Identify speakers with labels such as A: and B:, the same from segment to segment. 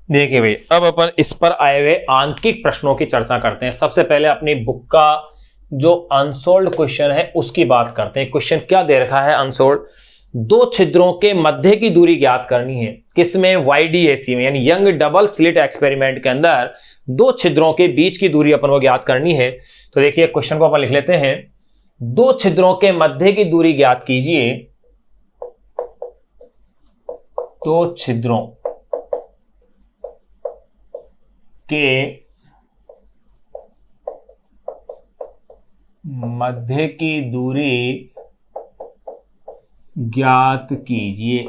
A: देखिए भाई, अब अपन इस पर आए हुए आंकिक प्रश्नों की चर्चा करते हैं। सबसे पहले अपनी बुक का जो अनसोल्ड क्वेश्चन है उसकी बात करते हैं। क्वेश्चन क्या दे रखा है अनसोल्ड, दो छिद्रों के मध्य की दूरी ज्ञात करनी है। किसमें? YDAC में, यानी यंग डबल स्लिट एक्सपेरिमेंट के अंदर दो छिद्रों के बीच की दूरी अपन को ज्ञात करनी है। तो देखिए क्वेश्चन को अपन लिख लेते हैं, दो छिद्रों के मध्य की दूरी ज्ञात कीजिए। दो छिद्रों के मध्य की दूरी ज्ञात कीजिए।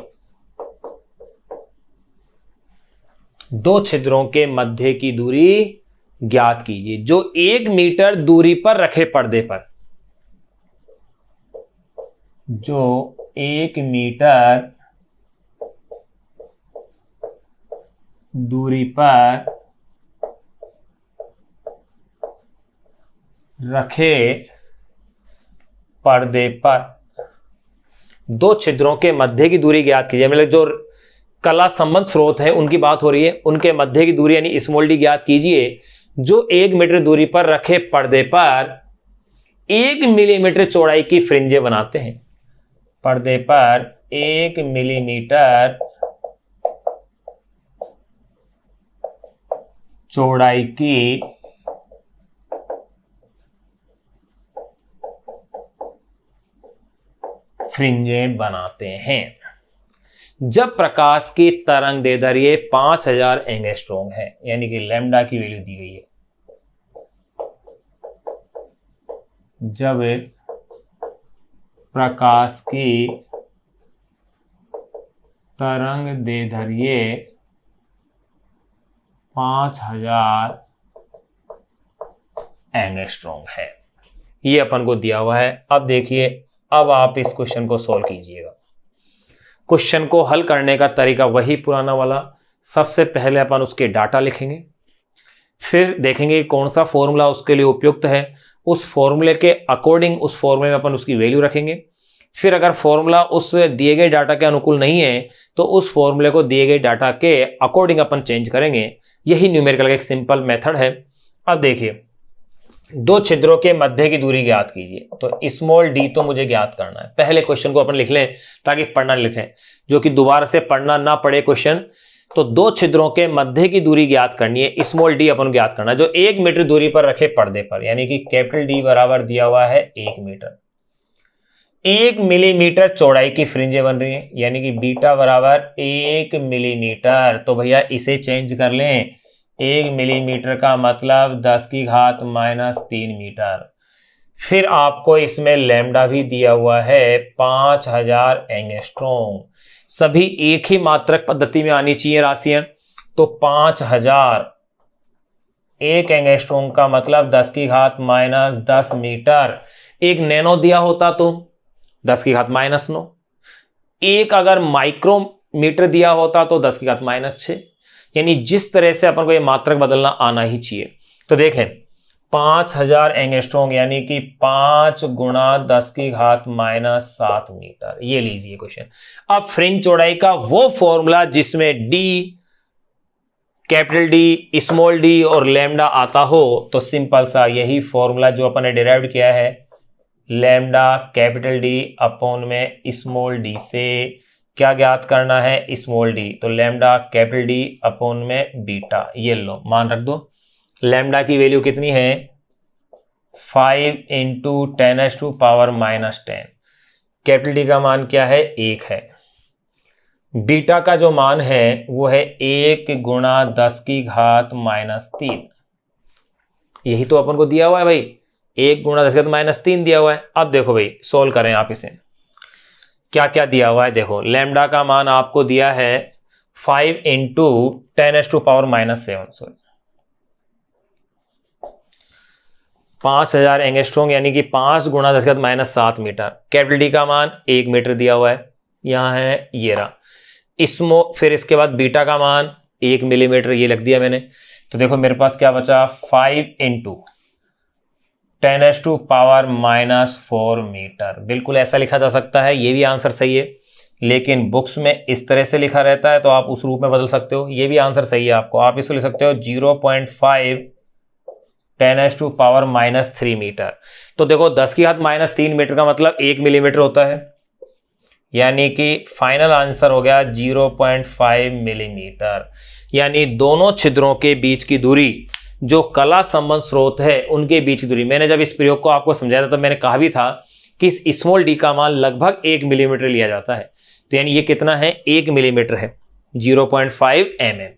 A: दो छिद्रों के मध्य की दूरी ज्ञात कीजिए जो 1 मीटर दूरी पर रखे पर्दे पर, जो 1 मीटर दूरी पर रखे पर्दे पर दो छिद्रों के मध्य की दूरी ज्ञात कीजिए। मतलब जो कला संबंध स्रोत है उनकी बात हो रही है, उनके मध्य की दूरी यानी स्मॉल डी ज्ञात कीजिए जो 1 मीटर दूरी पर रखे पर्दे पर 1 मिलीमीटर चौड़ाई की फ्रिंजें बनाते हैं। पर्दे पर 1 मिलीमीटर चौड़ाई की फ्रिंजें बनाते हैं जब प्रकाश की तरंग दैर्ध्य 5000 एंगस्ट्रॉम है, यानी कि लैम्डा की वैल्यू दी गई है। जब प्रकाश की तरंग दैर्ध्य 5000 एंगस्ट्रॉम है, ये अपन को दिया हुआ है। अब देखिए, अब आप इस क्वेश्चन को सॉल्व कीजिएगा। क्वेश्चन को हल करने का तरीका वही पुराना वाला, सबसे पहले अपन उसके डाटा लिखेंगे, फिर देखेंगे कौन सा फॉर्मूला उसके लिए उपयुक्त है, उस फॉर्मूले के अकॉर्डिंग उस फॉर्मूले में अपन उसकी वैल्यू रखेंगे। फिर अगर फॉर्मूला उस दिए गए डाटा के अनुकूल नहीं है तो उस फॉर्मूले को दिए गए डाटा के अकॉर्डिंग अपन चेंज करेंगे। यही न्यूमेरिकल का एक सिंपल मेथड है। अब देखिए, दो छिद्रों के मध्य की दूरी ज्ञात कीजिए, तो स्मॉल डी तो मुझे ज्ञात करना है। पहले क्वेश्चन को अपन लिख लें ताकि पढ़ना लिखें, जो कि दोबारा से पढ़ना ना पड़े क्वेश्चन। तो दो छिद्रों के मध्य की दूरी ज्ञात करनी है, स्मॉल डी अपन ज्ञात करना है जो 1 मीटर दूरी पर रखे पर्दे पर, यानी कि कैपिटल डी बराबर दिया हुआ है 1 मीटर। 1 मिलीमीटर चौड़ाई की फ्रिंजें बन रही है, यानी कि बीटा बराबर 1 मिलीमीटर। तो भैया इसे चेंज कर लें, 1 मिलीमीटर का मतलब 10 की घात -3 मीटर। फिर आपको इसमें लैम्डा भी दिया हुआ है 5000 एंगस्ट्रॉम। सभी एक ही मात्रक पद्धति में आनी चाहिए राशियां, तो 5000 1 एंगस्ट्रॉम का मतलब 10 की घात -10 मीटर। एक नैनो दिया होता तो 10 की घात -9। एक अगर माइक्रोमीटर दिया होता तो 10 की घात -6। यानी जिस तरह से अपन को ये मात्रक बदलना आना ही चाहिए। तो देखें 5000 एंगस्ट्रॉम यानी कि 5 गुणा 10 की घात -7 मीटर। ये लीजिए क्वेश्चन। अब फ्रिंज चौड़ाई का वो फॉर्मूला जिसमें D, capital D, small D और लैम्डा आता हो, तो सिंपल सा यही फॉर्मूला जो अपन ने डिराइव किया है, लैम्डा कैपिटल डी अपॉन में स्मॉल डी से क्या ज्ञात करना है, स्मॉल डी। तो लैम्डा कैपिटल डी अपॉन में बीटा, ये लो मान रख दो। लैम्डा की वैल्यू कितनी है 5 × 10⁻⁻10। कैपिटल डी का मान क्या है 1 है। बीटा का जो मान है वो है 1 गुणा 10 की घात -3। यही तो अपन को दिया हुआ है भाई, 1 गुणा 10 की घात -3 दिया हुआ है। अब देखो भाई सोल्व करें आप इसे, क्या क्या दिया हुआ है देखो। लैम्डा का मान आपको दिया है 5 × 10⁻⁻7 5000 एंगस्ट्रॉम यानी कि 5 गुणा 10 की घात -7 मीटर। कैपिटल डी का मान 1 मीटर दिया हुआ है, यहां है ये रहा। फिर इसके बाद बीटा का मान 1 मिलीमीटर, ये लिख दिया मैंने। तो देखो मेरे पास क्या बचा 5 × 10⁻⁻4 मीटर। बिल्कुल ऐसा लिखा जा सकता है, ये भी आंसर सही है। लेकिन बुक्स में इस तरह से लिखा रहता है तो आप उस रूप में बदल सकते हो। ये भी आंसर सही है आपको, आप इसको लिख सकते हो 0.5 10⁻³ मीटर। तो देखो 10⁻³ मीटर का मतलब 1 मिलीमीटर होता है, यानी कि फाइनल आंसर हो गया 0.5 मिलीमीटर। यानी दोनों छिद्रों के बीच की दूरी, जो कला संबंध स्रोत है उनके बीच की दूरी, मैंने जब इस प्रयोग को आपको समझाया था तो मैंने कहा भी था कि स्मॉल डी का मान लगभग 1 मिलीमीटर लिया जाता है। तो यानी ये कितना है, 1 मिलीमीटर है, 0.5 mm।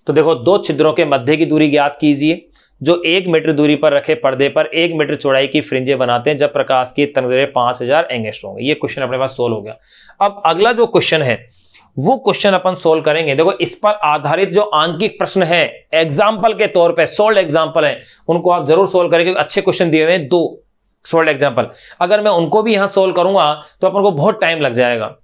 A: तो देखो दो छिद्रों के मध्य की दूरी ज्ञात कीजिए जो 1 मीटर दूरी पर रखे पर्दे पर 1 मीटर चौड़ाई की फ्रिंजें बनाते हैं जब प्रकाश की तरंगदैर्घ्य 5000 एंगस्ट्रॉम होंगे। ये क्वेश्चन अपने पास सोल्व हो गया। अब अगला जो क्वेश्चन है वो क्वेश्चन अपन सोल्व करेंगे। देखो इस पर आधारित जो आंकिक प्रश्न है एग्जाम्पल के तौर पे, सोल्ड एग्जाम्पल है, उनको आप जरूर सोल्व करेंगे। अच्छे क्वेश्चन दिए हुए हैं 2 सोल्ड एग्जाम्पल, अगर मैं उनको भी यहां सोल्व करूंगा तो अपन को बहुत टाइम लग जाएगा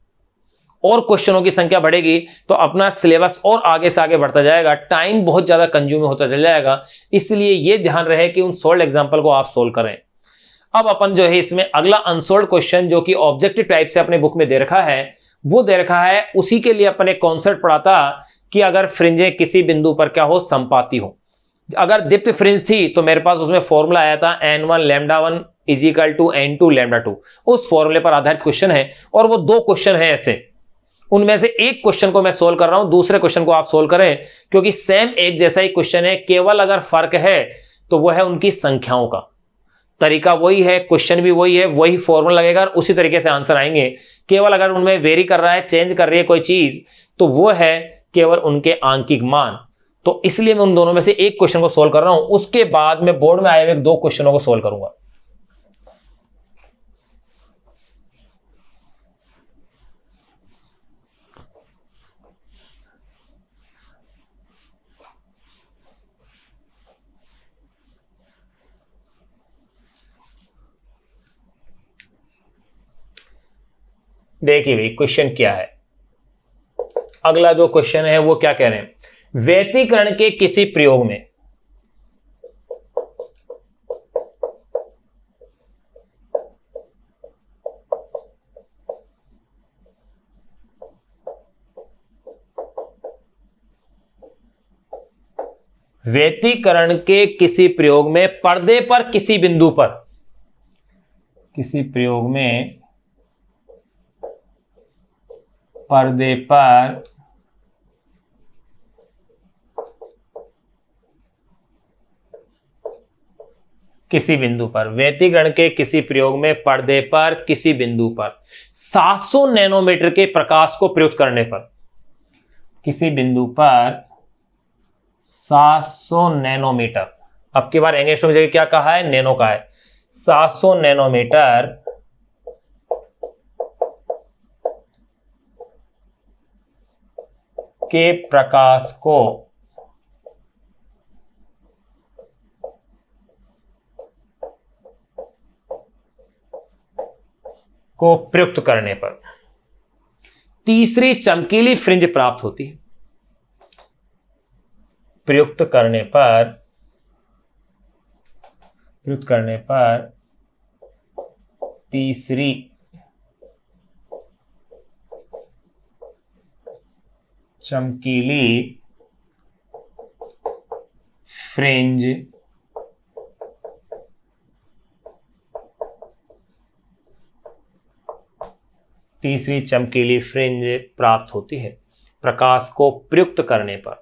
A: और क्वेश्चनों की संख्या बढ़ेगी तो अपना सिलेबस और आगे से आगे बढ़ता जाएगा, टाइम बहुत ज्यादा कंज्यूम होता चल जाएगा। इसलिए यह ध्यान रहे कि उन सोल्ड एग्जाम्पल को आप सोल्व करें। अब अपन जो है इसमें अगला अनसोल्ड क्वेश्चन जो कि ऑब्जेक्टिव टाइप से अपने बुक में दे रखा है, वो दे रखा है, उसी के लिए अपन एक कॉन्सेप्ट पढ़ा था कि अगर फ्रिंजें किसी बिंदु पर क्या हो, संपाती हो। अगर दीप्त फ्रिंज थी तो मेरे पास उसमें फॉर्मूला आया था n1 λ1 = n2 λ2। उस फॉर्मूले पर आधारित क्वेश्चन है और वो 2 क्वेश्चन है ऐसे, उनमें से एक क्वेश्चन को मैं सोल्व कर रहा हूं, दूसरे क्वेश्चन को आप सोल्व करें, क्योंकि सेम एक जैसा ही क्वेश्चन है, केवल अगर फर्क है तो वो है उनकी संख्याओं का। तरीका वही है, क्वेश्चन भी वही है, वही फॉर्मूला लगेगा और उसी तरीके से आंसर आएंगे। केवल अगर उनमें वेरी कर रहा है, चेंज कर रही है कोई चीज, तो वो है केवल उनके आंकिक मान। तो इसलिए मैं उन दोनों में से एक क्वेश्चन को सोल्व कर रहा हूं, उसके बाद मैं बोर्ड में आए हुए 2 क्वेश्चनों को सोल्व करूंगा। देखिए भाई क्वेश्चन क्या है, अगला जो क्वेश्चन है वो क्या कह रहे हैं, व्यतिकरण के किसी प्रयोग में व्यतिकरण के किसी प्रयोग में पर्दे पर किसी बिंदु पर, किसी प्रयोग में पर्दे पर किसी बिंदु पर, व्यतिकरण के किसी प्रयोग में पर्दे पर किसी बिंदु पर 700 नैनोमीटर के प्रकाश को प्रयुक्त करने पर, किसी बिंदु पर 700 नैनोमीटर, अब की बार एंगस्ट्रॉम जगह क्या कहा है, नैनो का है, 700 नैनोमीटर के प्रकाश को प्रयुक्त करने पर तीसरी चमकीली फ्रिंज प्राप्त होती है। प्रयुक्त करने पर तीसरी चमकीली फ्रिंज प्राप्त होती है प्रकाश को प्रयुक्त करने पर।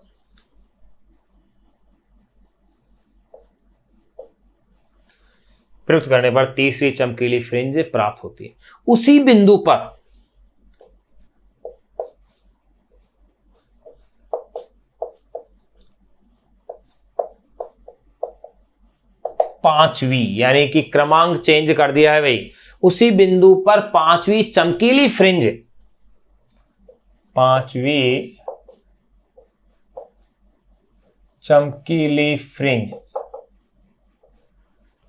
A: प्रयुक्त करने पर तीसरी चमकीली फ्रिंज प्राप्त होती है। उसी बिंदु पर पांचवी, यानी कि क्रमांक चेंज कर दिया है भाई, उसी बिंदु पर पांचवी चमकीली फ्रिंज,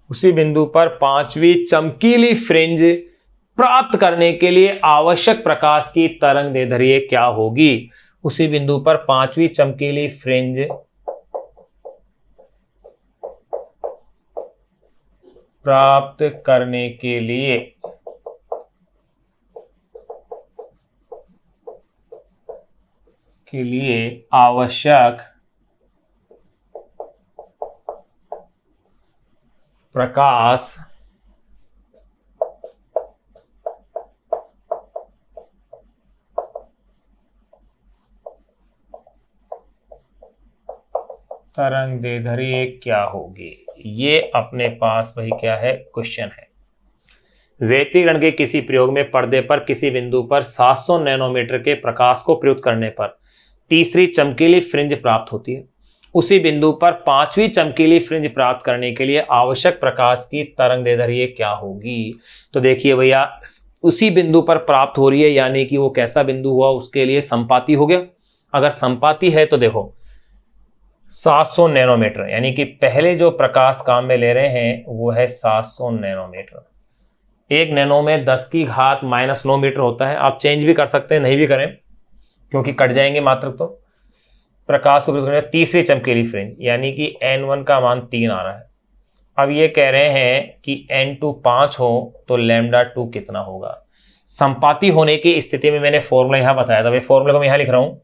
A: उसी बिंदु पर पांचवी चमकीली फ्रिंज प्राप्त करने के लिए आवश्यक प्रकाश की तरंगदैर्घ्य क्या होगी। उसी बिंदु पर पांचवी चमकीली फ्रिंज प्राप्त करने के लिए के लिए आवश्यक प्रकाश तरंग दैर्ध्य क्या होगी। ये अपने पास वही क्या है, क्वेश्चन है। व्यतिकरण के किसी प्रयोग में पर्दे पर किसी बिंदु पर 700 नैनोमीटर के प्रकाश को प्रयुक्त करने पर तीसरी चमकीली फ्रिंज प्राप्त होती है। उसी बिंदु पर पांचवी चमकीली फ्रिंज प्राप्त करने के लिए आवश्यक प्रकाश की तरंग दैर्ध्य क्या होगी। तो देखिए भैया, उसी बिंदु पर प्राप्त हो रही है, यानी कि वो कैसा बिंदु हुआ, उसके लिए संपाती हो गया। अगर संपाती है तो देखो 700 नैनोमीटर, यानी कि पहले जो प्रकाश काम में ले रहे हैं वो है 700 नैनोमीटर। एक नैनो में 10 की घात -9 मीटर होता है। आप चेंज भी कर सकते हैं, नहीं भी करें क्योंकि कट जाएंगे मात्रक। तो प्रकाश को तीसरी चमकीली फ्रिंज, यानी कि n1 का मान 3 आ रहा है। अब ये कह रहे हैं कि n2 5 हो तो λ2 कितना होगा। संपाती होने की स्थिति में मैंने फॉर्मूला यहां बताया था, फॉर्मूला को मैं यहां लिख रहा हूं,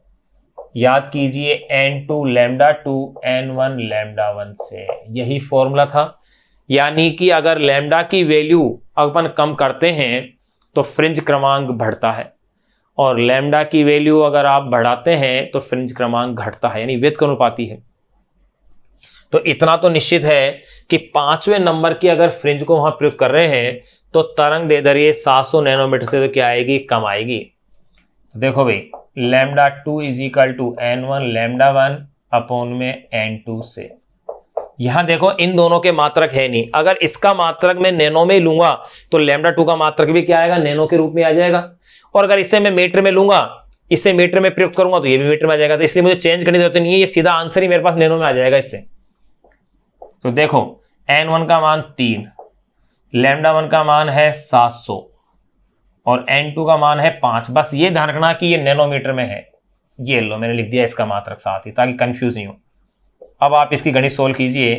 A: याद कीजिए n2 λ2 n1 λ1 से, यही फॉर्मूला था। यानी कि अगर लैम्डा की वैल्यू अपन कम करते हैं तो फ्रिंज क्रमांक बढ़ता है, और लैम्डा की वैल्यू अगर आप बढ़ाते हैं तो फ्रिंज क्रमांक घटता है, यानी व्युत्क्रमानुपाती है। तो इतना तो निश्चित है कि 5वें नंबर की अगर फ्रिंज को वहां प्रयुक्त कर रहे हैं तो तरंग दैर्ध्य 700 नैनोमीटर से तो क्या आएगी, कम आएगी। देखो भाई, λ2 = n1 λ1 अपॉन में n2 से। यहां देखो इन दोनों के मात्रक है नहीं, अगर इसका मात्रक मैं नैनो में लूंगा तो λ2 का मात्रक भी क्या आएगा, नैनो के रूप में आ जाएगा। और अगर इसे मैं मीटर में लूंगा, इसे मीटर में प्रयुक्त करूंगा तो ये भी मीटर में आ जाएगा। तो इसलिए मुझे चेंज करने की जरूरत नहीं है, ये सीधा आंसर ही मेरे पास नैनो में आ जाएगा इससे। तो देखो n1 का मान 3, λ1 का मान है 700 और n2 का मान है 5। बस ये ध्यान रखना कि ये नैनोमीटर में है। ये लो मैंने लिख दिया इसका मात्रक साथ ही, ताकि कंफ्यूज नहीं हो। अब आप इसकी गणित सोल्व कीजिए,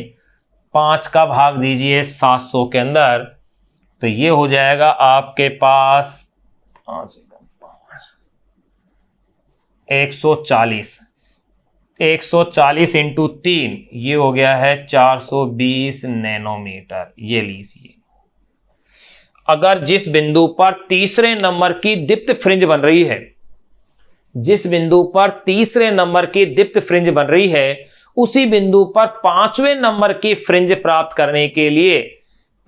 A: 5 का भाग दीजिए 700 के अंदर, तो ये हो जाएगा आपके पास 140। 140 इंटू 3, ये हो गया है 420 नैनोमीटर। ये लीजिए। अगर जिस बिंदु पर तीसरे नंबर की दीप्त फ्रिंज बन रही है, जिस बिंदु पर तीसरे नंबर की दीप्त फ्रिंज बन रही है, उसी बिंदु पर 5वें नंबर की फ्रिंज प्राप्त करने के लिए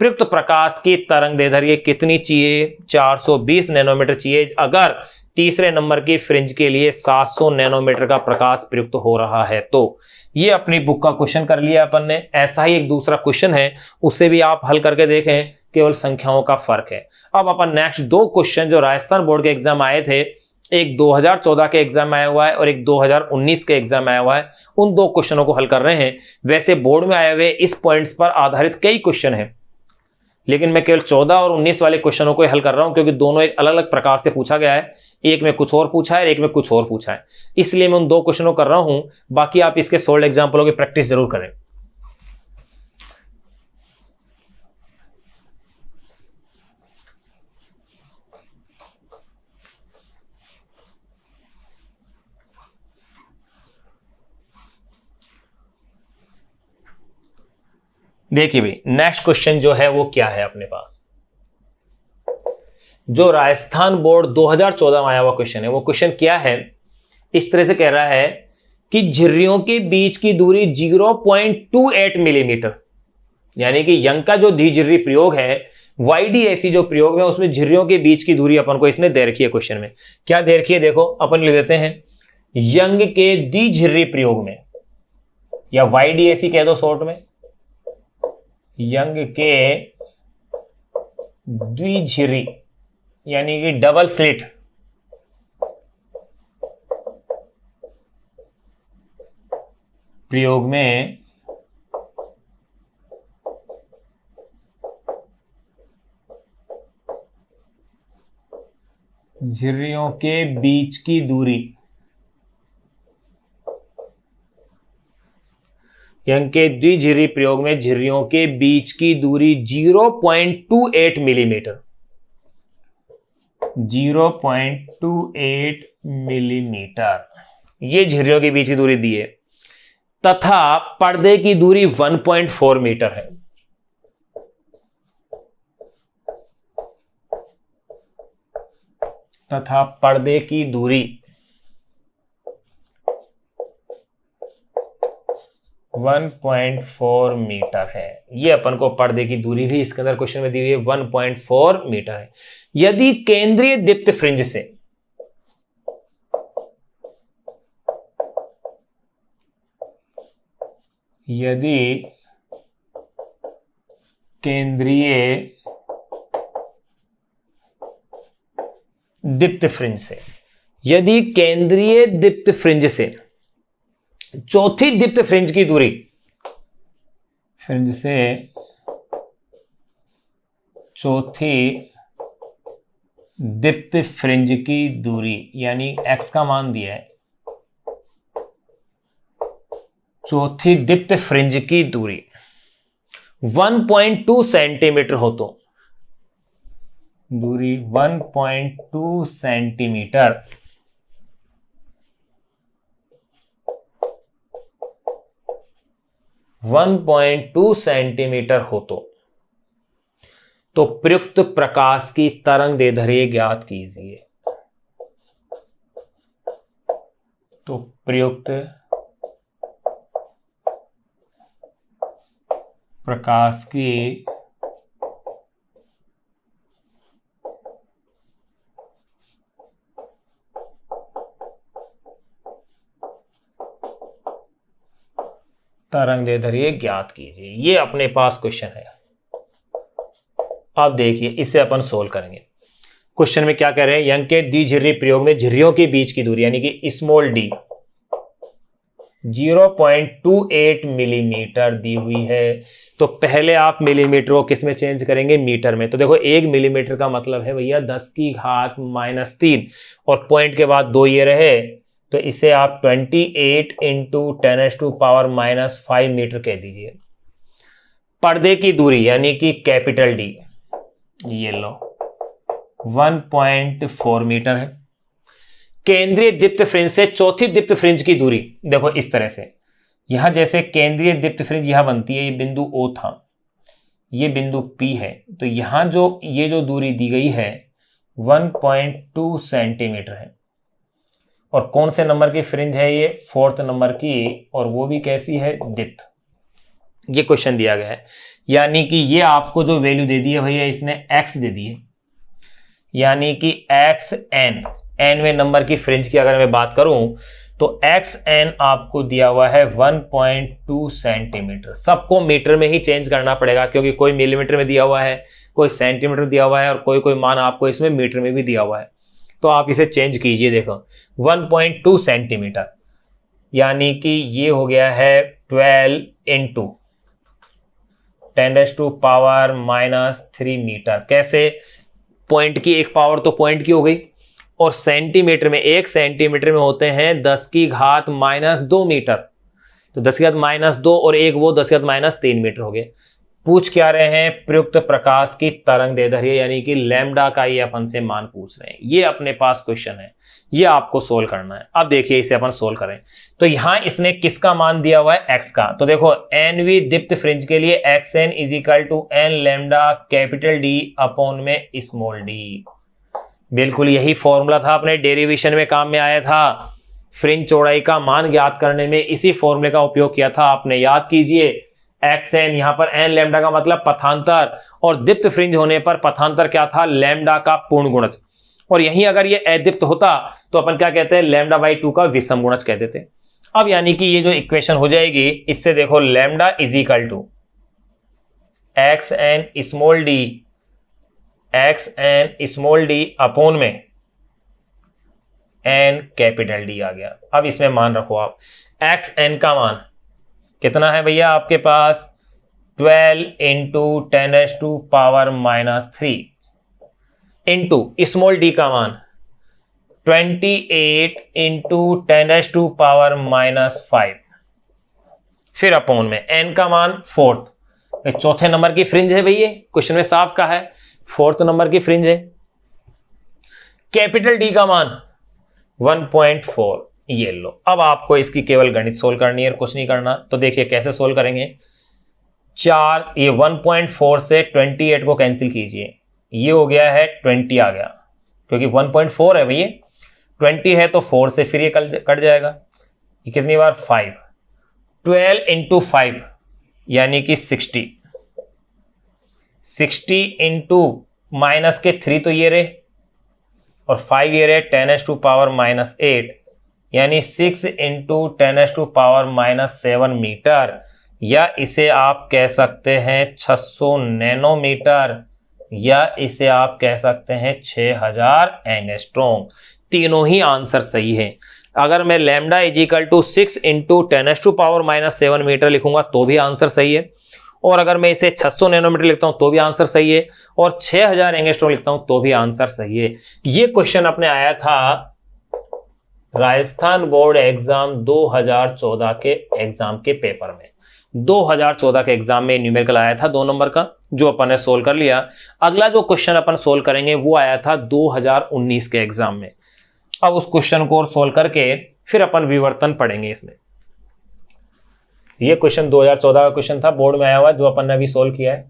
A: प्रयुक्त प्रकाश की तरंग दैर्ध्य कितनी चाहिए, 420 नैनोमीटर चाहिए। अगर तीसरे नंबर की फ्रिंज के लिए 700 नैनोमीटर का प्रकाश प्रयुक्त हो रहा है तो। ये अपनी बुक का क्वेश्चन कर लिया अपन ने। ऐसा ही एक दूसरा क्वेश्चन है, उसे भी आप हल करके देखें, केवल संख्याओं का फर्क है। अब अपन नेक्स्ट 2 क्वेश्चन जो राजस्थान बोर्ड के एग्जाम आए थे, एक 2014 के एग्जाम आया हुआ है और एक 2019 के एग्जाम आया हुआ है, उन 2 क्वेश्चनों को हल कर रहे हैं। वैसे बोर्ड में आए हुए इस पॉइंट्स पर आधारित कई क्वेश्चन हैं, लेकिन मैं केवल 14 और 19 वाले क्वेश्चनों को हल कर रहा हूं, क्योंकि दोनों एक अलग अलग प्रकार से पूछा गया है। एक में कुछ और पूछा है, एक में कुछ और पूछा है, इसलिए मैं उन 2 क्वेश्चनों कर रहा हूं। बाकी आप इसके सोल्ड एग्जाम्पलों की प्रैक्टिस जरूर करें। देखिए भाई, नेक्स्ट क्वेश्चन जो है वो क्या है अपने पास, जो राजस्थान बोर्ड 2014 में आया हुआ क्वेश्चन है। वो क्वेश्चन क्या है, इस तरह से कह रहा है कि झिर्रियों के बीच की दूरी 0.28 मिलीमीटर, यानी कि यंग का जो द्विझिर्री प्रयोग है, YDAC जो प्रयोग है, उसमें झिर्रियों के बीच की दूरी अपन को इसने दे रखी है। क्वेश्चन में क्या दे रखी है, देखो अपन लिख देते हैं, यंग के द्विझिर्री प्रयोग में, या YDAC कह दो शॉर्ट में, यंग के द्विझिर्री यानी कि डबल स्लिट प्रयोग में झिर्रियों के बीच की दूरी, यंग के द्विझिर्री प्रयोग में झिर्रियों के बीच की दूरी 0.28 मिलीमीटर, 0.28 मिलीमीटर। ये झिर्रियों के बीच की दूरी दी है, तथा पर्दे की दूरी 1.4 मीटर है। तथा पर्दे की दूरी 1.4 मीटर है। ये अपन को पर्दे की दूरी भी इसके अंदर क्वेश्चन में दी हुई है, 1.4 मीटर है। यदि केंद्रीय दीप्त फ्रिंज से यदि केंद्रीय दीप्त फ्रिंज से चौथी दीप्त फ्रिंज की दूरी, चौथी दीप्त फ्रिंज की दूरी यानी x का मान दिया है, चौथी दीप्त फ्रिंज की दूरी 1.2 सेंटीमीटर हो तो दूरी 1.2 सेंटीमीटर हो तो प्रयुक्त प्रकाश की तरंग दैर्ध्य ज्ञात कीजिए। तो प्रयुक्त प्रकाश की तरंग दैर्ध्य ज्ञात कीजिए। ये अपने पास क्वेश्चन है। अब देखिए इसे अपन सोल्व करेंगे। क्वेश्चन में क्या कह रहे हैं, यंग के द्विझिर्री प्रयोग में झिर्रियों के बीच की दूरी यानी कि स्मॉल डी 0.28 मिलीमीटर दी हुई है। तो पहले आप मिलीमीटर को किस में चेंज करेंगे, मीटर में। तो देखो 1 मिलीमीटर का मतलब है भैया 10 की घात -3 और पॉइंट के बाद 2 ये रहे, तो इसे आप 28 इंटू 10⁻⁻5 मीटर कह दीजिए। पर्दे की दूरी यानी कि कैपिटल डी, ये लो 1.4 मीटर है। केंद्रीय दीप्त फ्रिंज से चौथी दीप्त फ्रिंज की दूरी देखो इस तरह से, यहां जैसे केंद्रीय दीप्त फ्रिंज यहां बनती है, ये बिंदु O था, ये बिंदु P है, तो यहां ये जो दूरी दी गई है 1.2 सेंटीमीटर है। और कौन से नंबर की फ्रिंज है ये, 4th नंबर की, और वो भी कैसी है, दीप्त। ये क्वेश्चन दिया गया है, यानी कि ये आपको जो वैल्यू दे दी है भैया इसने x दे दी है, यानी कि xn, nवें नंबर की फ्रिंज की अगर मैं बात करूं तो xn आपको दिया हुआ है 1.2 सेंटीमीटर। सबको मीटर में ही चेंज करना पड़ेगा क्योंकि कोई मिलीमीटर में दिया हुआ है, कोई सेंटीमीटर दिया हुआ है और कोई मान आपको इसमें मीटर में भी दिया हुआ है। तो आप इसे चेंज कीजिए। देखो 1.2 सेंटीमीटर यानी कि ये हो गया है 12 इंटू 10⁻³ मीटर। कैसे, पॉइंट की एक पावर तो पॉइंट की हो गई, और सेंटीमीटर में 1 सेंटीमीटर में होते हैं 10 की घात -2 मीटर, तो 10 की घात -2 और एक वो 10 की घात -3 मीटर हो गए। पूछ क्या रहे हैं, प्रयुक्त प्रकाश की तरंग दैर्ध्य यानी कि लैम्डा का ये अपन से मान पूछ रहे हैं। ये अपने पास क्वेश्चन है, ये आपको सोल्व करना है। अब देखिए इसे अपन सोल्व करें तो यहां इसने किसका मान दिया हुआ है, x का। तो देखो एनवी दीप्त फ्रिंज के लिए xn = n lambda capital D upon में स्मॉल d। बिल्कुल यही फॉर्मूला था, अपने डेरिवेशन में काम में आया था। फ्रिंज चौड़ाई का मान ज्ञात करने में इसी फॉर्मूले का उपयोग किया था आपने, याद कीजिए। xn यहां पर n लैम्डा का मतलब पथांतर, और दीप्त फ्रिंज होने पर पथांतर क्या था, लैम्डा का पूर्ण गुणज। और यहीं अगर ये अदीप्त होता तो अपन क्या कहते हैं, λ/2 का विषम गुणज कहते थे। अब यानी कि ये जो इक्वेशन हो जाएगी, इससे देखो lambda = xn small d upon में n कैपिटल D आ गया। अब इसमें मान रखो आप, xn का मान कितना है भैया आपके पास, 12 इंटू 10⁻³ इंटू स्मॉल d का मान 28 इंटू 10⁻⁻5, फिर अपॉन में n का मान 4th, चौथे नंबर की फ्रिंज है भैया, क्वेश्चन में साफ का है 4th नंबर की फ्रिंज है। कैपिटल D का मान 1.4 ये लो। अब आपको इसकी केवल गणित सोल्व करनी है, कुछ नहीं करना। तो देखिए कैसे सोल्व करेंगे। ये 1.4 से 28 को कैंसिल कीजिए, ये हो गया है 20 आ गया, क्योंकि 1.4 है भैया, 20 है तो 4 से फिर ये कट जाएगा। ये कितनी बार 5, 12 इंटू 5 यानी कि 60, 60 इंटू माइनस के 3 तो ये रहे और 5 ये रहे, 10⁻⁻8 यानी 6 इंटू 10⁻⁻7 मीटर, या इसे आप कह सकते हैं 600 नैनोमीटर, या इसे आप कह सकते हैं 6000 एंगस्ट्रॉम। तीनों ही आंसर सही है। अगर मैं lambda is equal to 6 into 10⁻⁻7 metre लिखूंगा तो भी आंसर सही है, और अगर मैं इसे 600 नैनोमीटर लिखता हूं तो भी आंसर सही है, और 6000 एंगस्ट्रॉम लिखता हूं तो भी आंसर सही है। ये क्वेश्चन अपने आया था राजस्थान बोर्ड एग्जाम 2014 के एग्जाम के पेपर में। 2014 के एग्जाम में न्यूमेरिकल आया था 2 नंबर का, जो अपन ने सोल्व कर लिया। अगला जो क्वेश्चन अपन सोल्व करेंगे वो आया था 2019 के एग्जाम में। अब उस क्वेश्चन को सोल्व करके फिर अपन विवर्तन पढ़ेंगे इसमें। ये क्वेश्चन 2014 का क्वेश्चन था, बोर्ड में आया हुआ, जो अपन ने अभी सोल्व किया है।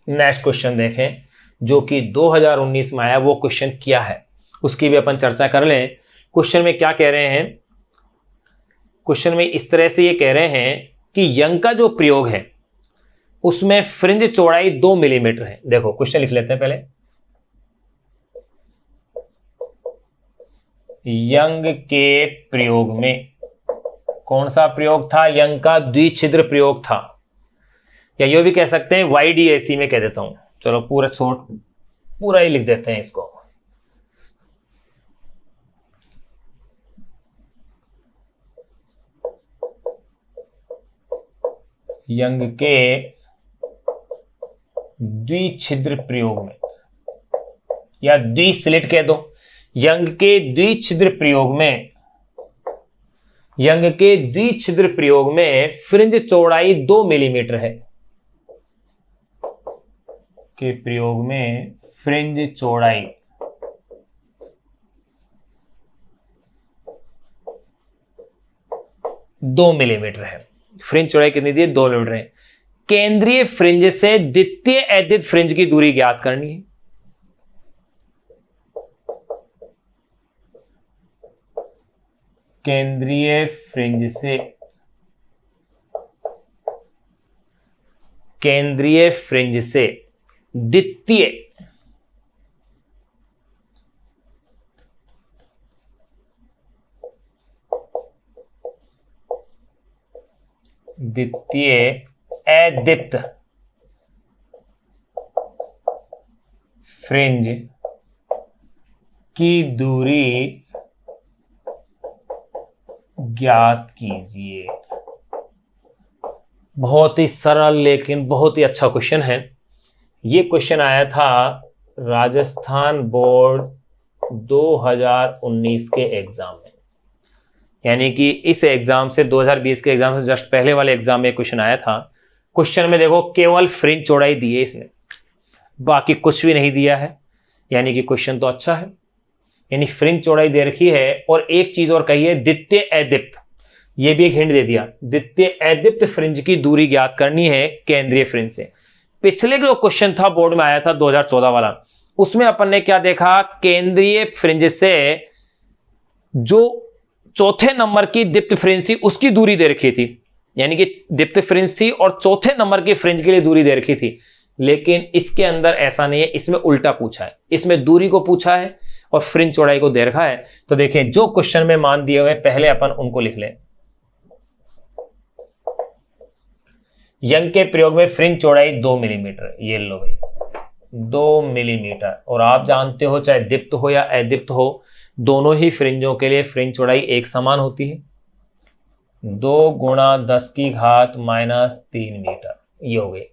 A: नेक्स्ट क्वेश्चन देखें, जो कि 2019 में आया। वो क्वेश्चन क्या है उसकी भी अपन चर्चा कर लें। क्वेश्चन में क्या कह रहे हैं, क्वेश्चन में इस तरह से ये कह रहे हैं कि यंग का जो प्रयोग है उसमें फ्रिंज चौड़ाई 2 मिलीमीटर है। देखो क्वेश्चन लिख लेते हैं पहले। यंग के प्रयोग में, कौन सा प्रयोग था, यंग का द्विछिद्र प्रयोग था, या ये भी कह सकते हैं YDAC में कह देता हूं। चलो पूरा ही लिख देते हैं इसको। यंग के द्विछिद्र प्रयोग में, या द्विस्लिट कह दो। यंग के द्विछिद्र प्रयोग में, यंग के द्विछिद्र प्रयोग में फ्रिंज चौड़ाई 2 मिलीमीटर है। के प्रयोग में फ्रिंज चौड़ाई 2 मिलीमीटर है। फ्रिंज चौड़ाई कितनी दी है, 2 मिलीमीटर है। केंद्रीय फ्रिंज से द्वितीय अदीप्त फ्रिंज की दूरी ज्ञात करनी है। केंद्रीय फ्रिंज से, केंद्रीय फ्रिंज से द्वितीय अदीप्त फ्रिंज की दूरी ज्ञात कीजिए। बहुत ही सरल लेकिन बहुत ही अच्छा क्वेश्चन है। ये क्वेश्चन आया था राजस्थान बोर्ड 2019 के एग्जाम में, यानी कि इस एग्जाम से 2020 के एग्जाम से जस्ट पहले वाले एग्जाम में क्वेश्चन आया था। क्वेश्चन में देखो केवल फ्रिंज चौड़ाई दी है इसने, बाकी कुछ भी नहीं दिया है, यानी कि क्वेश्चन तो अच्छा है। यानी फ्रिंज चौड़ाई दे रखी है, और एक चीज और कही है द्वितीय अदीप्त, ये भी एक हिंट दे दिया। द्वितीय अदीप्त फ्रिंज की दूरी ज्ञात करनी है केंद्रीय फ्रिंज से। पिछले जो क्वेश्चन था बोर्ड में आया था 2014 वाला, उसमें अपन ने क्या देखा, केंद्रीय फ्रिंज से जो चौथे नंबर की दीप्त फ्रिंज थी उसकी दूरी दे रखी थी, यानी कि दीप्त फ्रिंज थी और चौथे नंबर की फ्रिंज के लिए दूरी दे रखी थी। लेकिन इसके अंदर ऐसा नहीं है, इसमें उल्टा पूछा है, इसमें दूरी को पूछा है और फ्रिंज चौड़ाई को दे रखा है। तो देखें जो क्वेश्चन में मान दिए हुए पहले अपन उनको लिख लें। यंग के प्रयोग में फ्रिंज चौड़ाई 2 मिलीमीटर, ये लो भाई 2 मिलीमीटर। और आप जानते हो चाहे दीप्त हो या अदीप्त हो, दोनों ही फ्रिंजों के लिए फ्रिंज चौड़ाई एक समान होती है। 2 गुणा 10 की घात -3 मीटर, ये हो गए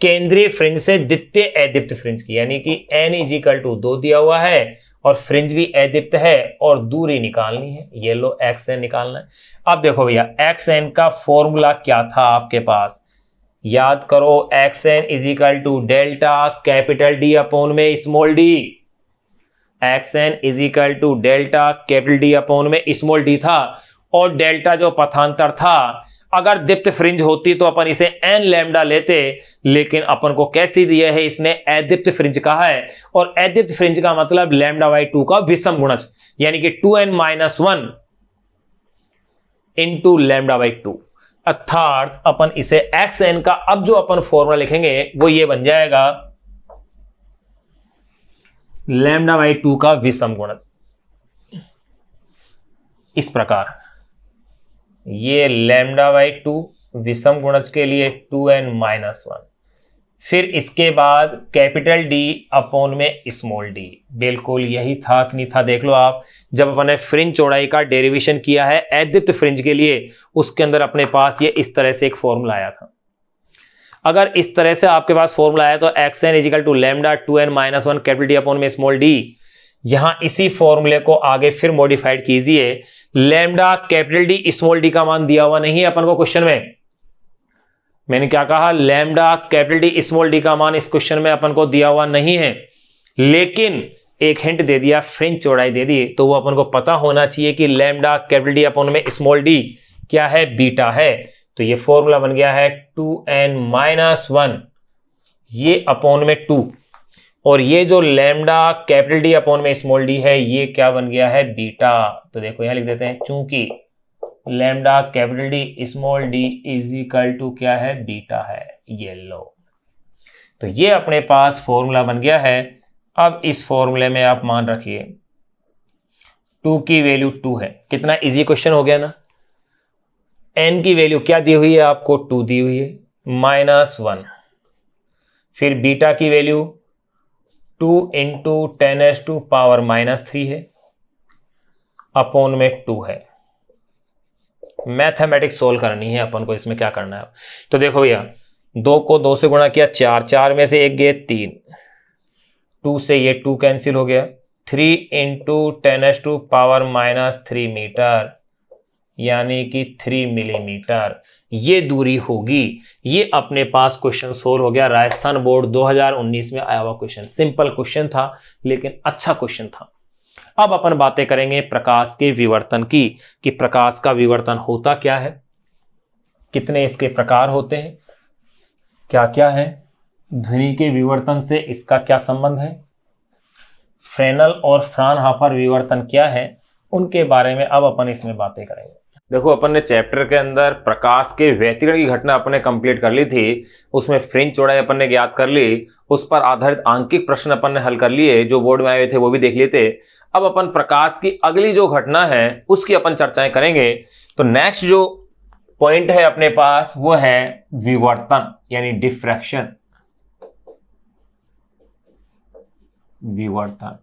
A: केंद्रीय फ्रिंज से द्वितीय अदीप्त फ्रिंज की, यानी कि n = 2 दिया हुआ है और फ्रिंज भी अदीप्त है और दूरी निकालनी है, ये लो xn निकालना है। अब देखो भैया xn का फॉर्मूला क्या था आपके पास, याद करो xn = delta capital D upon में small d, xn = delta capital D upon में स्मॉल d था, और डेल्टा जो पथांतर था, अगर दीप्त फ्रिंज होती तो अपन इसे n लैम्डा लेते, लेकिन अपन को कैसी दिया है, इसने अदीप्त फ्रिंज कहा है, और अदीप्त फ्रिंज का मतलब λ/2 का विषम गुणज, यानी कि 2n - 1 इंटू λ/2, अर्थात अपन इसे xn का अब जो अपन फॉर्मूला लिखेंगे वो ये बन जाएगा λ/2 का विषम गुणज, इस प्रकार ये λ/2 विषम गुणज के लिए 2n - 1, फिर इसके बाद कैपिटल D अपॉन में स्मॉल d, बिल्कुल यही था कि नहीं था, देख लो आप, जब अपन ने फ्रिंज चौड़ाई का डेरिवेशन किया है अदीप्त फ्रिंज के लिए, उसके अंदर अपने पास ये इस तरह से एक फॉर्मूला आया था। अगर इस तरह से आपके पास फॉर्मूला आया तो xn = lambda 2n - 1 capital D upon में स्मॉल d, यहां इसी फॉर्मूले को आगे फिर मॉडिफाइड कीजिए, lambda capital D small d का मान दिया हुआ नहीं है अपन को क्वेश्चन में, मैंने क्या कहा, lambda capital D small d का मान इस क्वेश्चन में अपन को दिया हुआ नहीं है, लेकिन एक हिंट दे दिया, फ्रिंज चौड़ाई दे दी, तो वो अपन को पता होना चाहिए कि लैम्डा कैपिटल D अपॉन में स्मॉल d क्या है, बीटा है। तो ये फॉर्मूला बन गया है 2n - 1 ये अपॉन में 2, और ये जो लैम्डा कैपिटल D अपॉन में स्मॉल d है ये क्या बन गया है, बीटा। तो देखो यहां लिख देते हैं, चूंकि lambda capital D small d = क्या है, बीटा है, ये लो। तो ये अपने पास फॉर्मूला बन गया है। अब इस फॉर्मूले में आप मान रखिए 2 की वैल्यू 2 है, कितना इजी क्वेश्चन हो गया ना। n की वैल्यू क्या दी हुई है आपको, 2 दी हुई है, -1, फिर बीटा की वैल्यू 2 × 10⁻³ है, अपॉन में 2 है। मैथमेटिक्स सोल्व करनी है अपन को, इसमें क्या करना है, तो देखो भैया 2 को 2 से गुणा किया 4, 4 में से 1 गए 3, 2 से ये 2 कैंसिल हो गया, 3 × 10⁻³ मीटर, यानी कि 3 मिलीमीटर ये दूरी होगी। ये अपने पास क्वेश्चन सोल्व हो गया, राजस्थान बोर्ड 2019 में आया हुआ क्वेश्चन, सिंपल क्वेश्चन था लेकिन अच्छा क्वेश्चन था। अब अपन बातें करेंगे प्रकाश के विवर्तन की, कि प्रकाश का विवर्तन होता क्या है, कितने इसके प्रकार होते हैं, क्या क्या है, ध्वनि के विवर्तन से इसका क्या संबंध है, फ्रेनल और फ्राउनहोफर विवर्तन क्या है, उनके बारे में अब अपन इसमें बातें करेंगे। देखो अपन ने चैप्टर के अंदर प्रकाश के व्यतिकरण की घटना अपन ने कंप्लीट कर ली थी, उसमें फ्रिंज चौड़ाई अपन ने ज्ञात कर ली, उस पर आधारित आंकिक प्रश्न अपन ने हल कर लिए, जो बोर्ड में आए हुए थे वो भी देख लिए थे। अब अपन प्रकाश की अगली जो घटना है उसकी अपन चर्चाएं करेंगे। तो नेक्स्ट जो पॉइंट है अपने पास वो है विवर्तन, यानी डिफ्रैक्शन, विवर्तन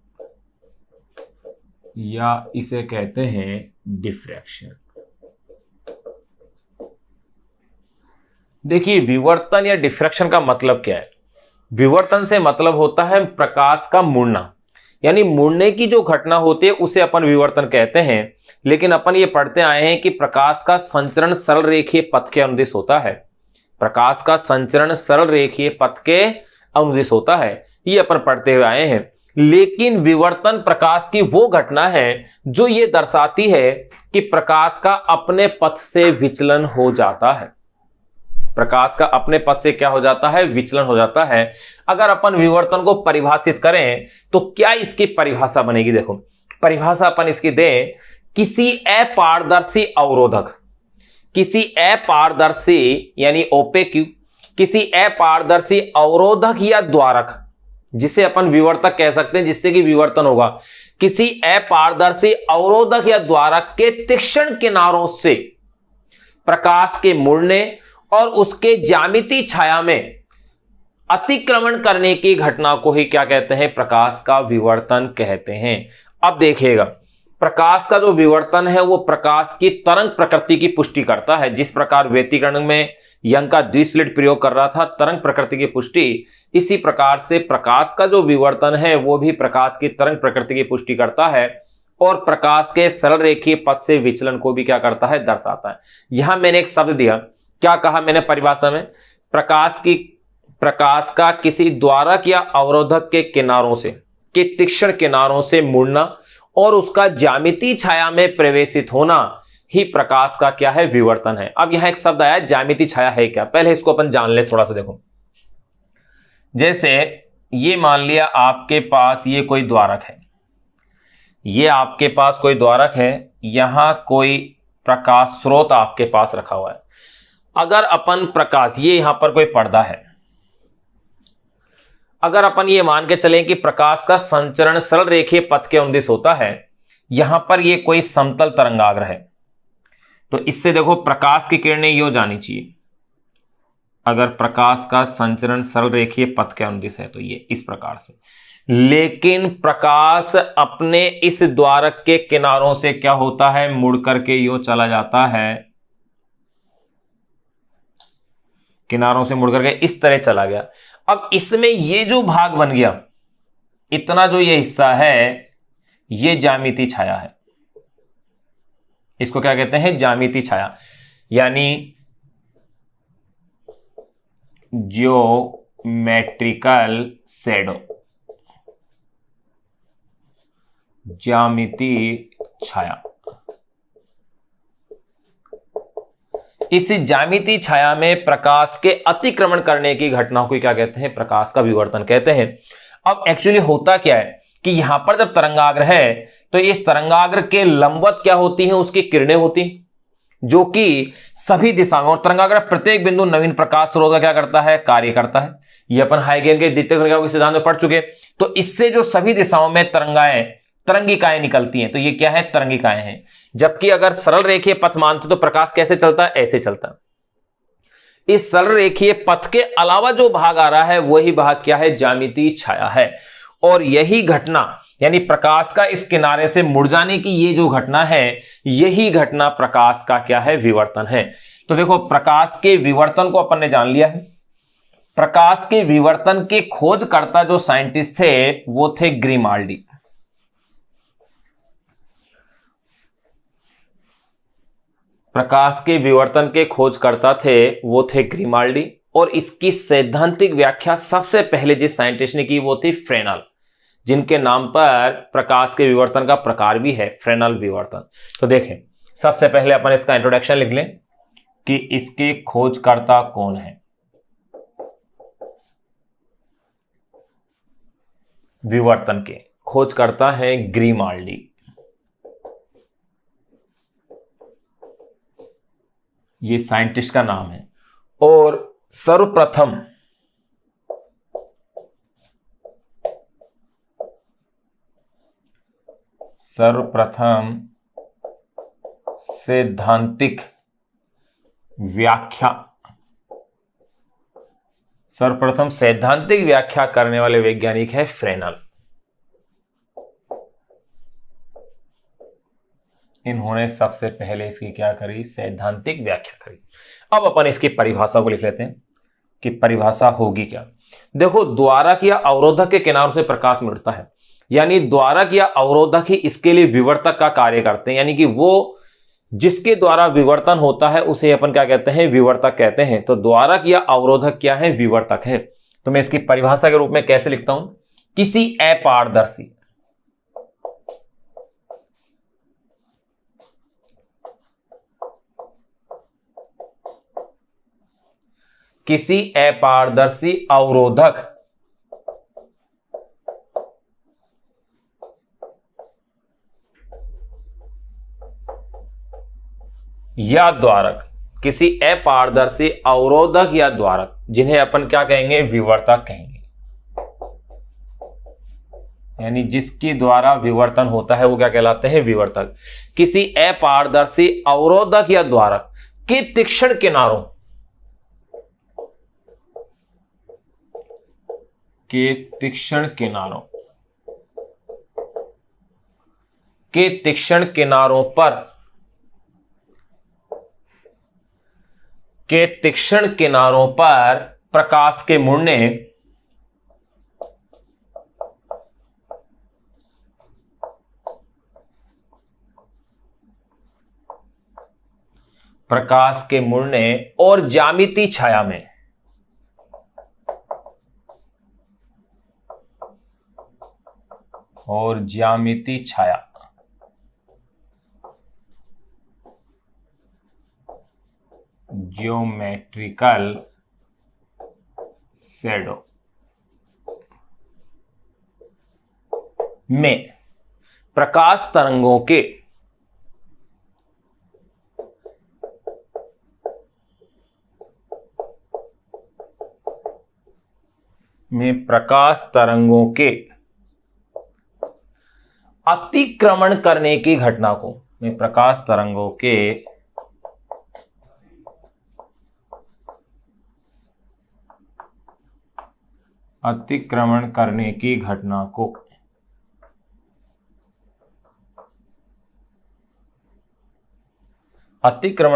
A: या इसे कहते हैं डिफ्रैक्शन। देखिए विवर्तन या डिफ्रैक्शन का मतलब क्या है। विवर्तन से मतलब होता है प्रकाश का मुड़ना, यानी मुड़ने की जो घटना होती है उसे अपन विवर्तन कहते हैं। लेकिन अपन ये पढ़ते आए हैं कि प्रकाश का संचरण सरल रेखीय पथ के अनुदिश होता है, प्रकाश का संचरण सरल रेखीय पथ के अनुदिश होता है, ये अपन पढ़ते हुए आए हैं। लेकिन विवर्तन प्रकाश की वो घटना है जो ये दर्शाती है कि प्रकाश का अपने पथ से विचलन हो जाता है, प्रकाश का अपने पथ से क्या हो जाता है, विचलन हो जाता है। अगर अपन विवर्तन को परिभाषित करें तो क्या इसकी परिभाषा बनेगी, देखो परिभाषा अपन इसकी दें, किसी अपारदर्शी अवरोधक, किसी अपारदर्शी यानी ओपेक, किसी अपारदर्शी अवरोधक या द्वारक, जिसे अपन विवर्तक कह सकते हैं, जिससे कि विवर्तन होगा, किसी अपारदर्शी अवरोधक या द्वारक के तीक्ष्ण किनारों से प्रकाश के मुड़ने और उसके ज्यामितीय छाया में अतिक्रमण करने की घटना को ही क्या कहते हैं, प्रकाश का विवर्तन कहते हैं। अब देखिएगा प्रकाश का जो विवर्तन है वो प्रकाश की तरंग प्रकृति की पुष्टि करता है। जिस प्रकार व्यतिकरण में यंग का द्विस्लिट प्रयोग कर रहा था तरंग प्रकृति की पुष्टि, इसी प्रकार से प्रकाश का जो विवर्तन है वो भी प्रकाश की तरंग प्रकृति की पुष्टि करता है और प्रकाश के सरल रेखीय पथ से विचलन को भी क्या करता है, दर्शाता है। यहां मैंने एक शब्द दिया, क्या कहा मैंने परिभाषा में, प्रकाश का किसी द्वारक या अवरोधक के किनारों से, के तीक्ष्ण किनारों से मुड़ना और उसका ज्यामितीय छाया में प्रवेशित होना ही प्रकाश का क्या है, विवर्तन है। अब यहां एक शब्द आया ज्यामितीय छाया है क्या, पहले इसको अपन जान ले थोड़ा सा। देखो जैसे ये मान लिया आपके पास ये कोई द्वारक है, ये आपके पास कोई द्वारक है, यहां कोई प्रकाश स्रोत आपके पास रखा हुआ है। अगर अपन प्रकाश, ये यहां पर कोई पर्दा है, अगर अपन ये मान के चलें कि प्रकाश का संचरण सरल रेखीय पथ के अनुदिश होता है, यहां पर ये कोई समतल तरंगाग्र है, तो इससे देखो प्रकाश की किरणें यो जानी चाहिए। अगर प्रकाश का संचरण सरल रेखीय पथ के अनुदिश है तो ये इस प्रकार से, लेकिन प्रकाश अपने इस द्वारक के किनारों से क्या होता है, मुड़ करके यो चला जाता है, किनारों से मुड़ करके इस तरह चला गया। अब इसमें ये जो भाग बन गया, इतना जो ये हिस्सा है, ये ज्यामितीय छाया है। इसको क्या कहते हैं, ज्यामितीय छाया, यानी ज्योमेट्रिकल शैडो, ज्यामितीय छाया। इस ज्यामितीय छाया में प्रकाश के अतिक्रमण करने की घटना को क्या कहते हैं, प्रकाश का विवर्तन कहते हैं। अब एक्चुअली होता क्या है कि यहां पर जब तरंगाग्र है तो इस तरंगाग्र के लंबवत क्या होती हैं, उसकी किरणें होती, जो कि सभी दिशाओं, और तरंगाग्र प्रत्येक बिंदु नवीन प्रकाश स्रोत का क्या करता है, कार्य करता है। ये अपन हाइगेन के द्वितीय तरंगिकाओं के सिद्धांत में पढ़ चुके। तो इससे जो सभी दिशाओं में तरंगिकाएं निकलती हैं, तो ये क्या है, तरंगिकाएं हैं। जबकि अगर सरल रेखीय पथ मानते तो प्रकाश कैसे चलता है, ऐसे चलता है। इस सरल रेखीय पथ के अलावा जो भाग आ रहा है वही भाग क्या है, ज्यामितीय छाया है। और यही घटना, यानी प्रकाश का इस किनारे से मुड़ जाने की ये जो घटना है, यही घटना प्रकाश का क्या है, विवर्तन है। तो देखो प्रकाश के विवर्तन को अपन ने जान लिया है। प्रकाश के विवर्तन के खोजकर्ता जो साइंटिस्ट थे वो थे ग्रिमाल्डी। प्रकाश के विवर्तन के खोजकर्ता थे वो थे ग्रिमाल्डी, और इसकी सैद्धांतिक व्याख्या सबसे पहले जिस साइंटिस्ट ने की वो थी फ्रेनल, जिनके नाम पर प्रकाश के विवर्तन का प्रकार भी है, फ्रेनल विवर्तन। तो देखें सबसे पहले अपन इसका इंट्रोडक्शन लिख लें कि इसके खोजकर्ता कौन है। विवर्तन के खोजकर्ता है ग्रिमाल्डी। ये साइंटिस्ट का नाम है। और सर्वप्रथम सैद्धांतिक व्याख्या करने वाले वैज्ञानिक है फ्रेनल। इन्होंने सबसे पहले इसकी क्या करी, सैद्धांतिक व्याख्या करी। अब अपन इसकी परिभाषा को लिख लेते हैं कि परिभाषा होगी क्या। देखो द्वारक या अवरोधक के किनारों से प्रकाश मिलता है, यानी द्वारक या अवरोधक ही इसके लिए विवर्तक का कार्य करते हैं, यानी कि वो जिसके द्वारा विवर्तन होता है उसे अपन क्या कहते हैं, विवर्तक कहते हैं। तो द्वारक या अवरोधक क्या है, विवर्तक है। तो मैं इसकी परिभाषा के रूप में कैसे लिखता हूं, किसी अपारदर्शी अवरोधक या द्वारक, किसी अपारदर्शी अवरोधक या द्वारक, जिन्हें अपन क्या कहेंगे, विवर्तक कहेंगे। यानी जिसके द्वारा विवर्तन होता है वो क्या कहलाते हैं, विवर्तक। किसी अपारदर्शी अवरोधक या द्वारक के तीक्ष्ण किनारों के तीक्ष्ण किनारों पर प्रकाश के मुड़ने और ज्यामिति छाया में ज्योमेट्रिकल शैडो में प्रकाश तरंगों के अतिक्रमण करने की घटना को अतिक्रमण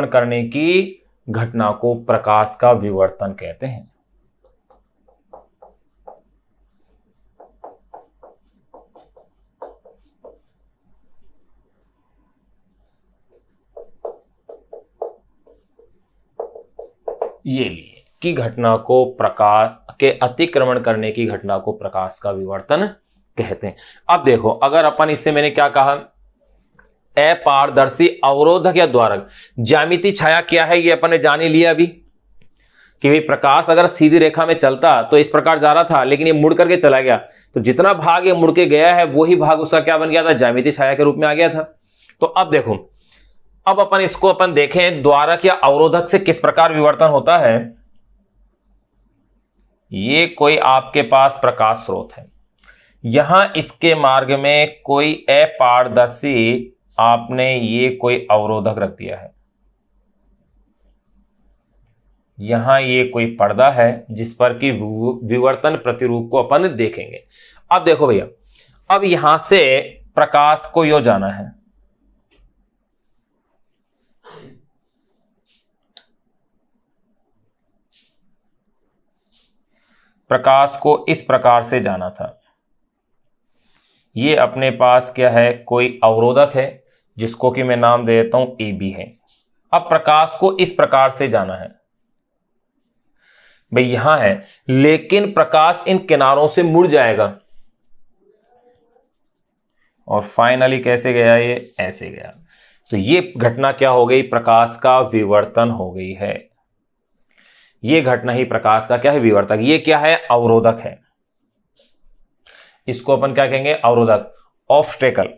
A: करने की घटना को प्रकाश का विवर्तन कहते हैं। ये लिए कि घटना को प्रकाश के अतिक्रमण करने की घटना को प्रकाश का विवर्तन कहते हैं। अब देखो, अगर अपन इससे, मैंने क्या कहा, अपारदर्शी अवरोधक या द्वारक, ज्यामिति छाया क्या है ये अपन ने जान ही लिया अभी कि भाई प्रकाश अगर सीधी रेखा में चलता तो इस प्रकार जा रहा था, लेकिन ये मुड़ करके चला गया, तो जितना भाग ये मुड़ के गया है वही भाग उसका क्या बन गया था, ज्यामिति छाया के रूप में आ गया था। तो अब देखो, अब अपन इसको देखें द्वारक या अवरोधक से किस प्रकार विवर्तन होता है। ये कोई आपके पास प्रकाश स्रोत है, यहां इसके मार्ग में कोई अपारदर्शी आपने ये कोई अवरोधक रख दिया है, यहां ये कोई पर्दा है जिस पर कि विवर्तन प्रतिरूप को अपन देखेंगे। अब देखो भैया, अब यहां से प्रकाश को यो जाना है, प्रकाश को इस प्रकार से जाना था। ये अपने पास क्या है, कोई अवरोधक है जिसको कि मैं नाम दे देता हूं ए बी है। अब प्रकाश को इस प्रकार से जाना है, भाई यहां है, लेकिन प्रकाश इन किनारों से मुड़ जाएगा और फाइनली कैसे गया, ये ऐसे गया। तो ये घटना क्या हो गई, प्रकाश का विवर्तन हो गई है। ये घटना ही प्रकाश का क्या है, विवर्तक। ये क्या है, अवरोधक है, इसको अपन क्या कहेंगे, अवरोधक, ऑब्स्टेकल।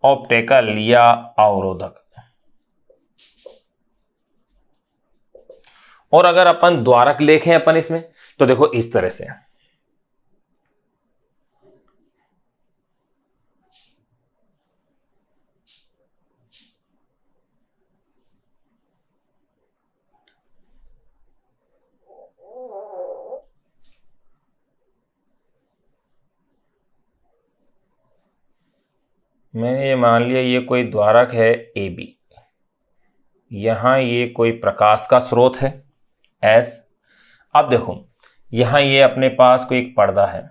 A: ऑप्टिकल या अवरोधक। और अगर अपन द्वारक लेखें अपन इसमें, तो देखो इस तरह से, मैंने ये मान लिया ये कोई द्वारक है ए बी, यहां ये कोई प्रकाश का स्रोत है एस। अब देखो यहां ये अपने पास कोई एक पर्दा है।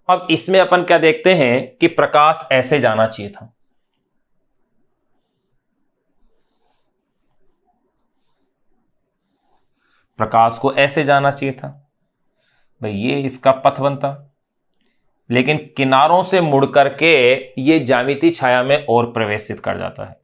A: अब इसमें अपन क्या देखते हैं कि प्रकाश ऐसे जाना चाहिए था, प्रकाश को ऐसे जाना चाहिए था भाई, ये इसका पथ बनता, लेकिन किनारों से मुड़ करके ये ज्यामिति छाया में और प्रवेशित कर जाता है।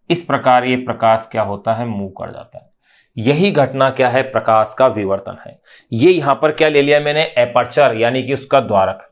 A: इस प्रकार ये प्रकाश क्या होता है, मूव कर जाता है। यही घटना क्या है, प्रकाश का विवर्तन है। ये यहां पर क्या ले लिया मैंने, एपर्चर यानी कि उसका द्वारक।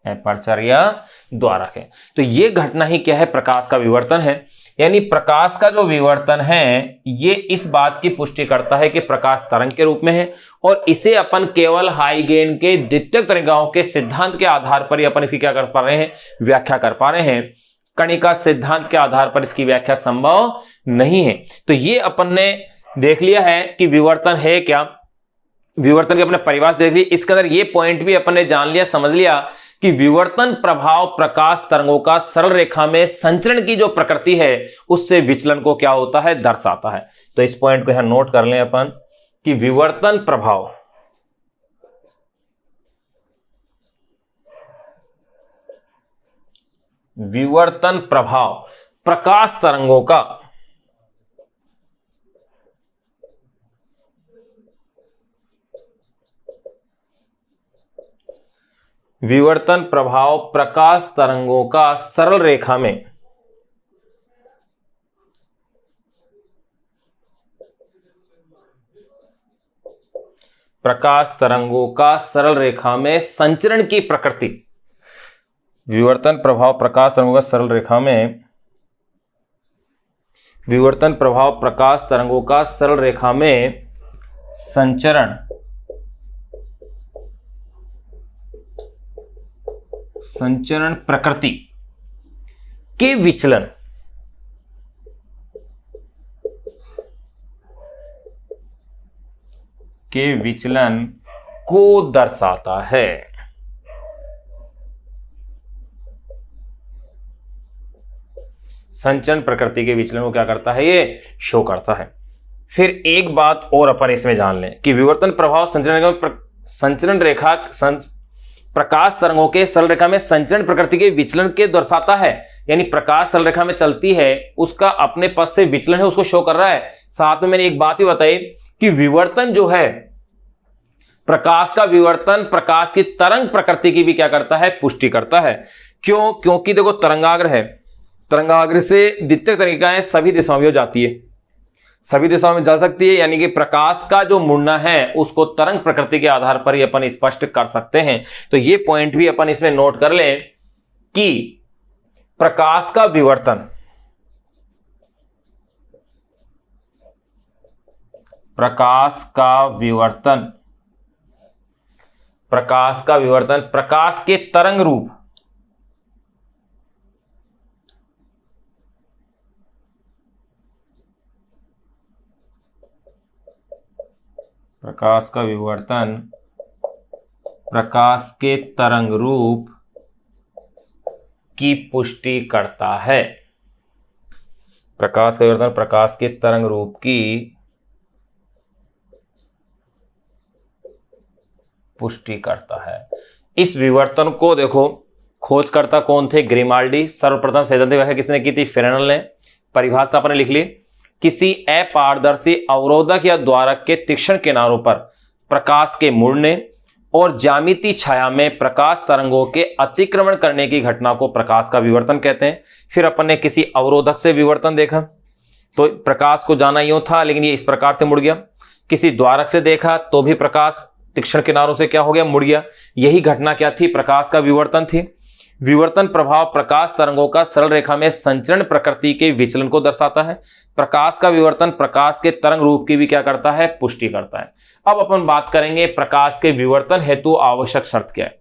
A: एपर्चर या द्वारक है। तो ये घटना ही क्या है, प्रकाश का विवर्तन है। यानी प्रकाश का जो विवर्तन है ये इस बात की पुष्टि करता है कि प्रकाश तरंग के रूप में है, और इसे अपन केवल हाइगेन के द्वितीयक तरंगाओं के सिद्धांत के आधार पर ही अपन इसकी क्या कर पा रहे हैं, व्याख्या कर पा रहे हैं। कणिका सिद्धांत के आधार पर इसकी व्याख्या संभव नहीं है। तो ये अपन ने देख लिया है कि विवर्तन है क्या, विवर्तन की अपने परिभाषा देख ली। इसके अंदर ये पॉइंट भी अपन ने जान लिया, समझ लिया कि विवर्तन प्रभाव प्रकाश तरंगों का सरल रेखा में संचरण की जो प्रकृति है उससे विचलन को क्या होता है, दर्शाता है। तो इस पॉइंट को यहां नोट कर लें अपन कि विवर्तन प्रभाव प्रकाश तरंगों का विवर्तन प्रभाव प्रकाश तरंगों का सरल रेखा में संचरण की प्रकृति, विवर्तन प्रभाव प्रकाश तरंगों का सरल रेखा में विवर्तन प्रभाव प्रकाश तरंगों का सरल रेखा में संचरण प्रकृति के विचलन को दर्शाता है। संचरण प्रकृति के विचलन को क्या करता है, ये शो करता है। फिर एक बात और अपन इसमें जान लें कि विवर्तन प्रभाव संचरण रेखा प्रकाश तरंगों के सरल रेखा में संचरण प्रकृति के विचलन के दर्शाता है। यानी प्रकाश सरल रेखा में चलती है, उसका अपने पथ से विचलन है उसको शो कर रहा है। साथ में मैंने एक बात भी बताई कि विवर्तन जो है, प्रकाश का विवर्तन प्रकाश की तरंग प्रकृति की भी क्या करता है, पुष्टि करता है। क्यों? क्योंकि देखो तरंगाग्र है, तरंगाग्र से द्वितीयक तरंगिकाएं सभी दिशाओं में जाती है, सभी दिशाओं में जा सकती है। यानी कि प्रकाश का जो मुड़ना है उसको तरंग प्रकृति के आधार पर ही अपन स्पष्ट कर सकते हैं। तो ये पॉइंट भी अपन इसमें नोट कर लें कि प्रकाश का विवर्तन प्रकाश के तरंग रूप प्रकाश का विवर्तन प्रकाश के तरंग रूप की पुष्टि करता है। प्रकाश का विवर्तन प्रकाश के तरंग रूप की पुष्टि करता है। इस विवर्तन को देखो, खोजकर्ता कौन थे, ग्रिमाल्डी। सर्वप्रथम सैद्धांतिक व्याख्या किसने की थी, फेरेनल ने। परिभाषा आपने लिख ली, किसी अपारदर्शी अवरोधक या द्वारक के तीक्ष्ण किनारों पर प्रकाश के मुड़ने और ज्यामितीय छाया में प्रकाश तरंगों के अतिक्रमण करने की घटना को प्रकाश का विवर्तन कहते हैं। फिर अपन ने किसी अवरोधक से विवर्तन देखा तो प्रकाश को जाना यूं था, लेकिन ये इस प्रकार से मुड़ गया। किसी द्वारक से देखा तो भी प्रकाश तीक्ष्ण किनारों से क्या हो गया, मुड़ गया। यही घटना क्या थी, प्रकाश का विवर्तन थी। विवर्तन प्रभाव प्रकाश तरंगों का सरल रेखा में संचरण प्रकृति के विचलन को दर्शाता है। प्रकाश का विवर्तन प्रकाश के तरंग रूप की भी क्या करता है, पुष्टि करता है। अब अपन बात करेंगे प्रकाश के विवर्तन हेतु आवश्यक शर्त क्या है।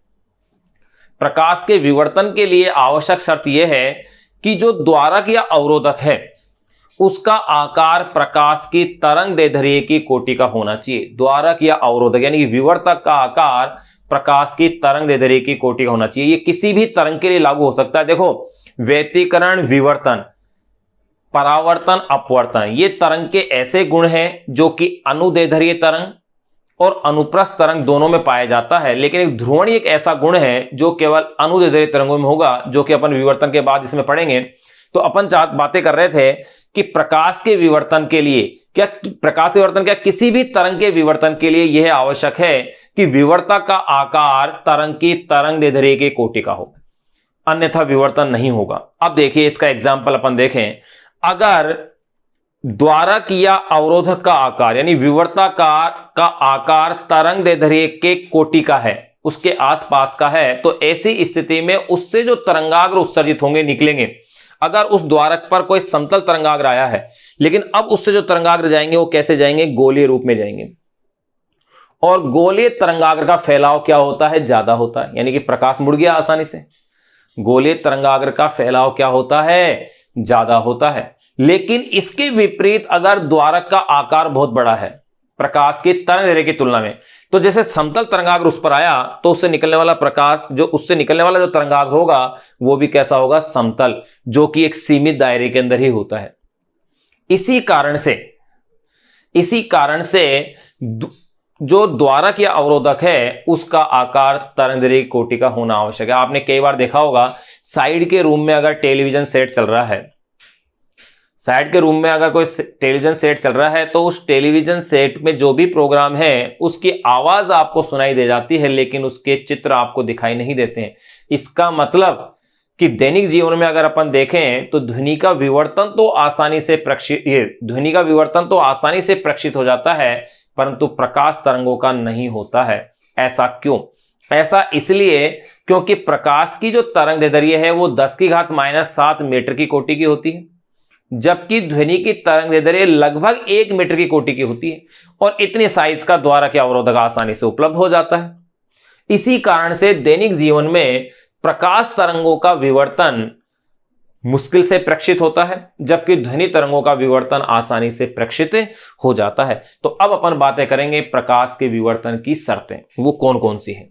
A: प्रकाश के विवर्तन के लिए आवश्यक शर्त यह है कि जो द्वारक या अवरोधक है उसका आकार प्रकाश की तरंग दैर्ध्य की कोटि का होना चाहिए। द्वारक या अवरोधक यानी कि विवर्तक का आकार प्रकाश की तरंग दैर्ध्य की कोटि का होना चाहिए। ये किसी भी तरंग के लिए लागू हो सकता है। देखो, व्यतिकरण, विवर्तन, परावर्तन, अपवर्तन, ये तरंग के ऐसे गुण हैं जो कि अनुदैर्ध्य तरंग और अनुप्रस्थ तरंग दोनों में पाया जाता है। लेकिन एक ध्रुवणी एक ऐसा गुण है जो केवल अनुदैर्ध्य तरंगों में होगा, जो कि अपन विवर्तन के बाद इसमें पढ़ेंगे। तो अपन बातें कर रहे थे कि प्रकाश के विवर्तन के लिए क्या किसी भी तरंग के विवर्तन के लिए यह आवश्यक है कि विवर्तक का आकार तरंग की तरंग दैर्ध्य के कोटि का हो, अन्यथा विवर्तन नहीं होगा। अब देखिए इसका एग्जाम्पल अपन देखें। अगर द्वारक या अवरोधक का आकार यानी विवर्तक का आकार तरंग दैर्ध्य के कोटि का है, उसके आसपास का है, तो ऐसी स्थिति में उससे जो तरंगाग्र उत्सर्जित होंगे, निकलेंगे, अगर उस द्वारक पर कोई समतल तरंगाग्र आया है, लेकिन अब उससे जो तरंगाग्र जाएंगे वो कैसे जाएंगे, गोलीय रूप में जाएंगे। और गोलीय तरंगाग्र का फैलाव क्या होता है, ज्यादा होता है, यानी कि प्रकाश मुड़ गया आसानी से। गोलीय तरंगाग्र का फैलाव क्या होता है, ज्यादा होता है। लेकिन इसके विपरीत अगर द्वारक का आकार बहुत बड़ा है प्रकाश की तरंगदैर्घ्य की तुलना में, तो जैसे समतल तरंगाग्र उस पर आया तो उससे निकलने वाला प्रकाश, जो उससे निकलने वाला जो तरंगाग्र होगा वो भी कैसा होगा, समतल, जो कि एक सीमित दायरे के अंदर ही होता है। इसी कारण से जो द्वारक या अवरोधक है उसका आकार तरंगदैर्घ्य कोटि का होना आवश्यक है। आपने कई बार देखा होगा, साइड के रूम में अगर टेलीविजन सेट चल रहा है, साइड के रूम में अगर कोई टेलीविजन सेट चल रहा है, तो उस टेलीविजन सेट में जो भी प्रोग्राम है उसकी आवाज आपको सुनाई दे जाती है, लेकिन उसके चित्र आपको दिखाई नहीं देते हैं। इसका मतलब कि दैनिक जीवन में अगर अपन देखें तो ध्वनि का विवर्तन तो आसानी से प्रक्षित हो जाता है, परंतु प्रकाश तरंगों का नहीं होता है। ऐसा क्यों? ऐसा इसलिए क्योंकि प्रकाश की जो तरंगदैर्घ्य है वो 10⁻⁷ मीटर की कोटि की होती है, जबकि ध्वनि की तरंगदैर्घ्य लगभग 1 मीटर की कोटि की होती है, और इतनी साइज का द्वारक या अवरोधक आसानी से उपलब्ध हो जाता है। इसी कारण से दैनिक जीवन में प्रकाश तरंगों का विवर्तन मुश्किल से प्रक्षित होता है, जबकि ध्वनि तरंगों का विवर्तन आसानी से प्रक्षित हो जाता है। तो अब अपन बातें करेंगे प्रकाश के विवर्तन की शर्तें, वो कौन कौन सी हैं।